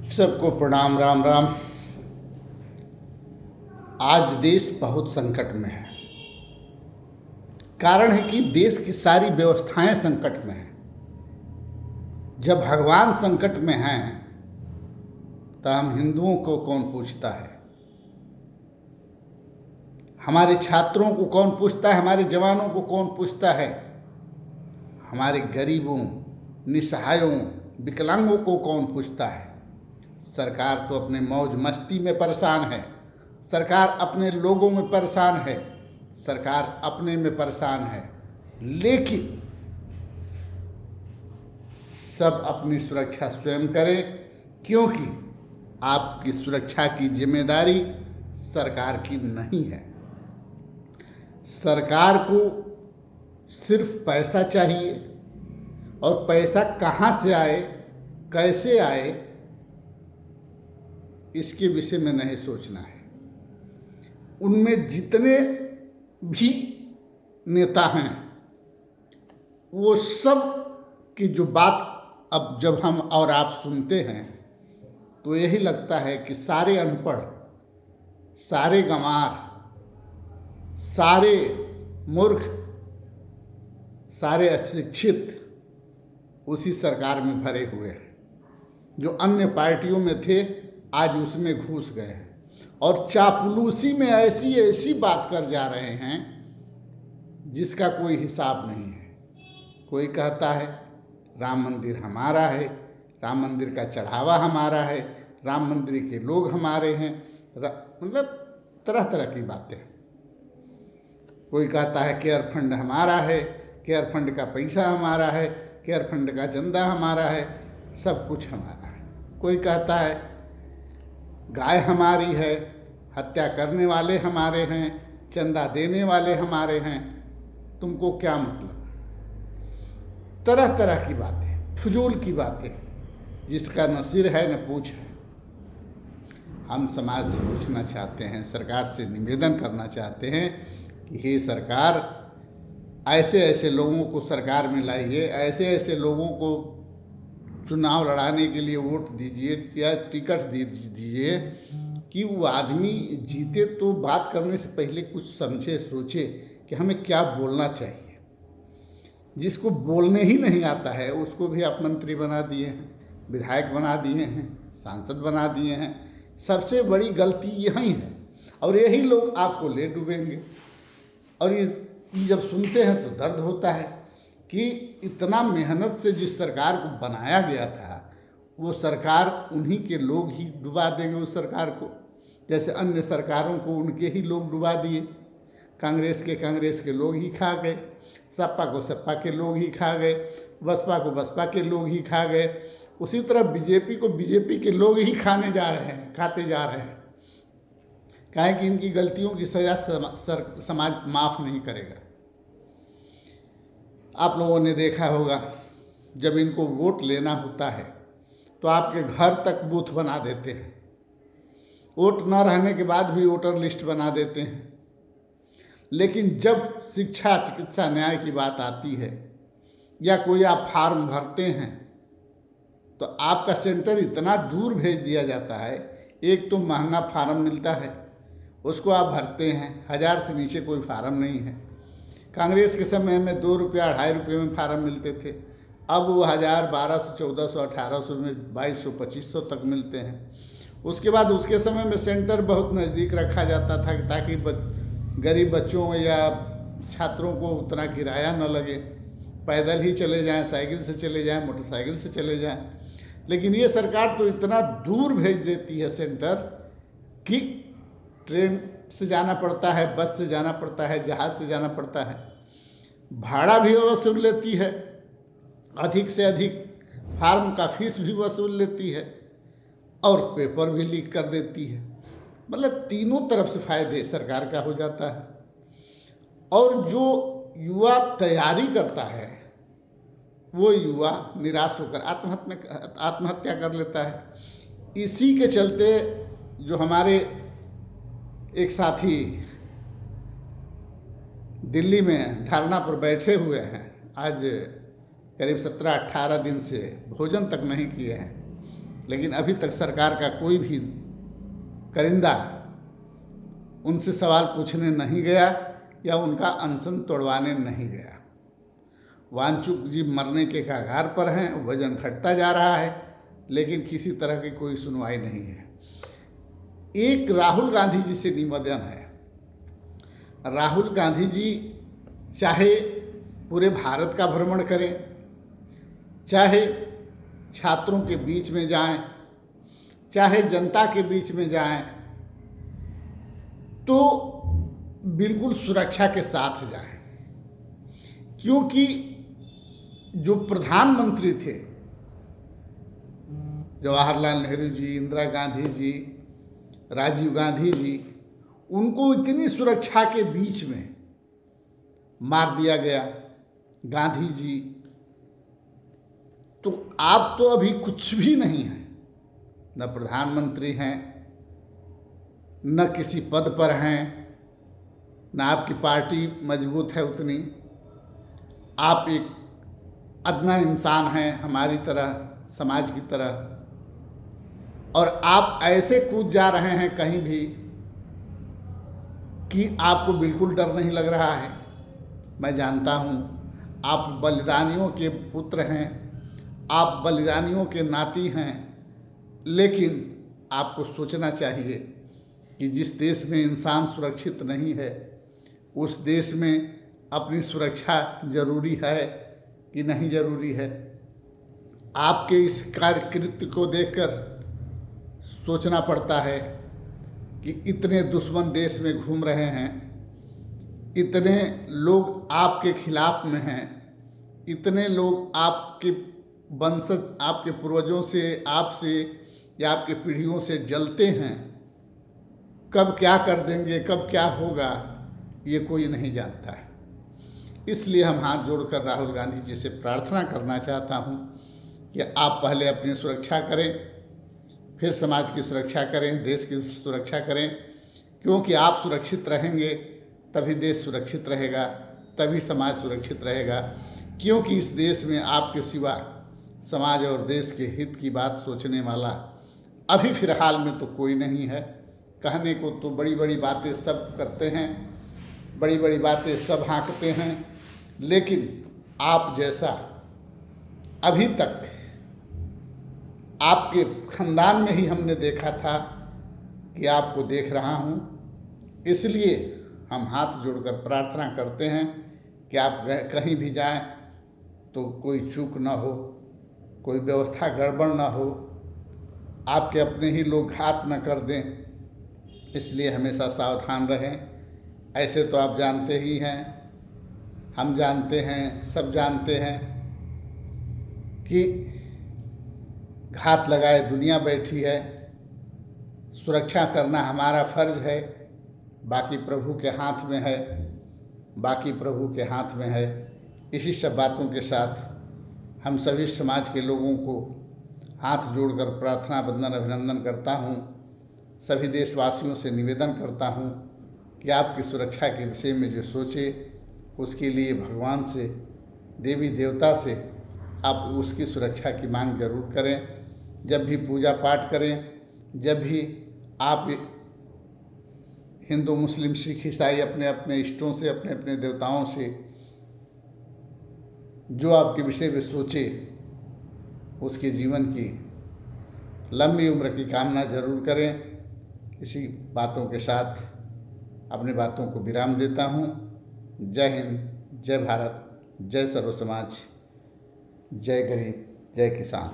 सबको प्रणाम। राम राम। आज देश बहुत संकट में है। कारण है कि देश की सारी व्यवस्थाएं संकट में हैं। जब भगवान संकट में हैं तो हम हिंदुओं को कौन पूछता है? हमारे छात्रों को कौन पूछता है? हमारे जवानों को कौन पूछता है? हमारे गरीबों, निसहायों, विकलांगों को कौन पूछता है? सरकार तो अपने मौज मस्ती में परेशान है। सरकार अपने लोगों में परेशान है। सरकार अपने में परेशान है। लेकिन सब अपनी सुरक्षा स्वयं करें, क्योंकि आपकी सुरक्षा की जिम्मेदारी सरकार की नहीं है। सरकार को सिर्फ पैसा चाहिए, और पैसा कहाँ से आए, कैसे आए, इसके विषय में नहीं सोचना है। उनमें जितने भी नेता हैं, वो सब की जो बात अब जब हम और आप सुनते हैं तो यही लगता है कि सारे अनपढ़, सारे गंवार, सारे मूर्ख, सारे अशिक्षित उसी सरकार में भरे हुए हैं। जो अन्य पार्टियों में थे आज उसमें घुस गए हैं और चापलूसी में ऐसी ऐसी बात कर जा रहे हैं जिसका कोई हिसाब नहीं है। कोई कहता है राम मंदिर हमारा है, राम मंदिर का चढ़ावा हमारा है, राम मंदिर के लोग हमारे हैं, मतलब तरह तरह की बातें। कोई कहता है केयर फंड हमारा है, केयर फंड का पैसा हमारा है, केयर फंड का चंदा हमारा है, सब कुछ हमारा है। कोई कहता है गाय हमारी है, हत्या करने वाले हमारे हैं, चंदा देने वाले हमारे हैं। तुमको क्या मतलब? तरह तरह की बातें, फजूल की बातें, जिसका न सिर है न पूछ है। हम समाज से पूछना चाहते हैं, सरकार से निवेदन करना चाहते हैं कि हे सरकार, ऐसे ऐसे लोगों को सरकार में लाइए, ऐसे ऐसे लोगों को चुनाव लड़ाने के लिए वोट दीजिए या टिकट दे दीजिए कि वो आदमी जीते तो बात करने से पहले कुछ समझे, सोचे कि हमें क्या बोलना चाहिए। जिसको बोलने ही नहीं आता है उसको भी आप मंत्री बना दिए हैं, विधायक बना दिए हैं, सांसद बना दिए हैं। सबसे बड़ी गलती यही है, और यही लोग आपको ले डूबेंगे। और ये जब सुनते हैं तो दर्द होता है कि इतना मेहनत से जिस सरकार को बनाया गया था, वो सरकार उन्हीं के लोग ही डुबा देंगे उस सरकार को, जैसे अन्य सरकारों को उनके ही लोग डुबा दिए। कांग्रेस के लोग ही खा गए, सपा को सपा के लोग ही खा गए, बसपा को बसपा के लोग ही खा गए। उसी तरह बीजेपी को बीजेपी के लोग ही खाते जा रहे हैं। काहे कि इनकी गलतियों की सजा समाज माफ़ नहीं करेगा। आप लोगों ने देखा होगा, जब इनको वोट लेना होता है तो आपके घर तक बूथ बना देते हैं। वोट न रहने के बाद भी वोटर लिस्ट बना देते हैं। लेकिन जब शिक्षा, चिकित्सा, न्याय की बात आती है या कोई आप फार्म भरते हैं तो आपका सेंटर इतना दूर भेज दिया जाता है। एक तो महंगा फार्म मिलता है, उसको आप भरते हैं, 1000 से नीचे कोई फार्म नहीं है। कांग्रेस के समय में 2 रुपया 2.5 रुपये में फार्म मिलते थे, अब वो 1000, 1200, 1400, 1800 में 2200, 2500 तक मिलते हैं। उसके बाद उसके समय में सेंटर बहुत नज़दीक रखा जाता था ताकि गरीब बच्चों या छात्रों को उतना किराया न लगे, पैदल ही चले जाएं, साइकिल से चले जाएं, मोटरसाइकिल से चले जाएं। लेकिन ये सरकार तो इतना दूर भेज देती है सेंटर कि ट्रेन से जाना पड़ता है, बस से जाना पड़ता है, जहाज़ से जाना पड़ता है, भाड़ा भी वसूल लेती है, अधिक से अधिक फार्म का फीस भी वसूल लेती है, और पेपर भी लीक कर देती है। मतलब तीनों तरफ से फायदे सरकार का हो जाता है। और जो युवा तैयारी करता है वो युवा निराश होकर आत्महत्या कर लेता है। इसी के चलते जो हमारे एक साथी दिल्ली में धरना पर बैठे हुए हैं, आज करीब 17-18 दिन से भोजन तक नहीं किए हैं, लेकिन अभी तक सरकार का कोई भी करिंदा उनसे सवाल पूछने नहीं गया या उनका अनशन तोड़वाने नहीं गया। वांचुक जी मरने के कगार पर हैं, वजन घटता जा रहा है, लेकिन किसी तरह की कोई सुनवाई नहीं है। एक राहुल गांधी जी से निवेदन है। राहुल गांधी जी चाहे पूरे भारत का भ्रमण करें, चाहे छात्रों के बीच में जाएं, चाहे जनता के बीच में जाएं, तो बिल्कुल सुरक्षा के साथ जाएं, क्योंकि जो प्रधानमंत्री थे जवाहरलाल नेहरू जी, इंदिरा गांधी जी, राजीव गांधी जी, उनको इतनी सुरक्षा के बीच में मार दिया गया। गांधी जी, तो आप तो अभी कुछ भी नहीं हैं, न प्रधानमंत्री हैं, न किसी पद पर हैं, न आपकी पार्टी मजबूत है उतनी। आप एक अदना इंसान हैं हमारी तरह, समाज की तरह, और आप ऐसे कूद जा रहे हैं कहीं भी कि आपको बिल्कुल डर नहीं लग रहा है। मैं जानता हूँ आप बलिदानियों के पुत्र हैं, आप बलिदानियों के नाती हैं, लेकिन आपको सोचना चाहिए कि जिस देश में इंसान सुरक्षित नहीं है, उस देश में अपनी सुरक्षा जरूरी है कि नहीं जरूरी है। आपके इस कार्यकृत्य को देखकर सोचना पड़ता है कि इतने दुश्मन देश में घूम रहे हैं, इतने लोग आपके खिलाफ में हैं, इतने लोग आपके वंशज, आपके पूर्वजों से, आपसे या आपके पीढ़ियों से जलते हैं। कब क्या कर देंगे, कब क्या होगा, ये कोई नहीं जानता है। इसलिए हम हाथ जोड़कर राहुल गांधी जी से प्रार्थना करना चाहता हूँ कि आप पहले अपनी सुरक्षा करें, फिर समाज की सुरक्षा करें, देश की सुरक्षा करें, क्योंकि आप सुरक्षित रहेंगे तभी देश सुरक्षित रहेगा, तभी समाज सुरक्षित रहेगा। क्योंकि इस देश में आपके सिवा समाज और देश के हित की बात सोचने वाला अभी फ़िलहाल में तो कोई नहीं है। कहने को तो बड़ी बड़ी बातें सब करते हैं, बड़ी बड़ी बातें सब हाँकते हैं, लेकिन आप जैसा अभी तक आपके खानदान में ही हमने देखा था कि आपको देख रहा हूँ। इसलिए हम हाथ जोड़कर प्रार्थना करते हैं कि आप कहीं भी जाएं तो कोई चूक ना हो, कोई व्यवस्था गड़बड़ ना हो, आपके अपने ही लोग घात न कर दें, इसलिए हमेशा सावधान रहें। ऐसे तो आप जानते ही हैं, हम जानते हैं, सब जानते हैं कि घात लगाए दुनिया बैठी है। सुरक्षा करना हमारा फर्ज है, बाकी प्रभु के हाथ में है, बाकी प्रभु के हाथ में है। इसी सब बातों के साथ हम सभी समाज के लोगों को हाथ जोड़कर प्रार्थना बंदन अभिनंदन करता हूँ। सभी देशवासियों से निवेदन करता हूँ कि आपकी सुरक्षा के विषय में जो सोचे, उसके लिए भगवान से, देवी देवता से आप उसकी सुरक्षा की मांग जरूर करें। जब भी पूजा पाठ करें, जब भी आप हिंदू, मुस्लिम, सिख, ईसाई अपने अपने इष्टों से, अपने अपने देवताओं से जो आपके विषय में सोचे, उसके जीवन की लंबी उम्र की कामना जरूर करें। इसी बातों के साथ अपने बातों को विराम देता हूँ। जय हिंद, जय भारत, जय सर्व समाज, जय गरीब, जय किसान।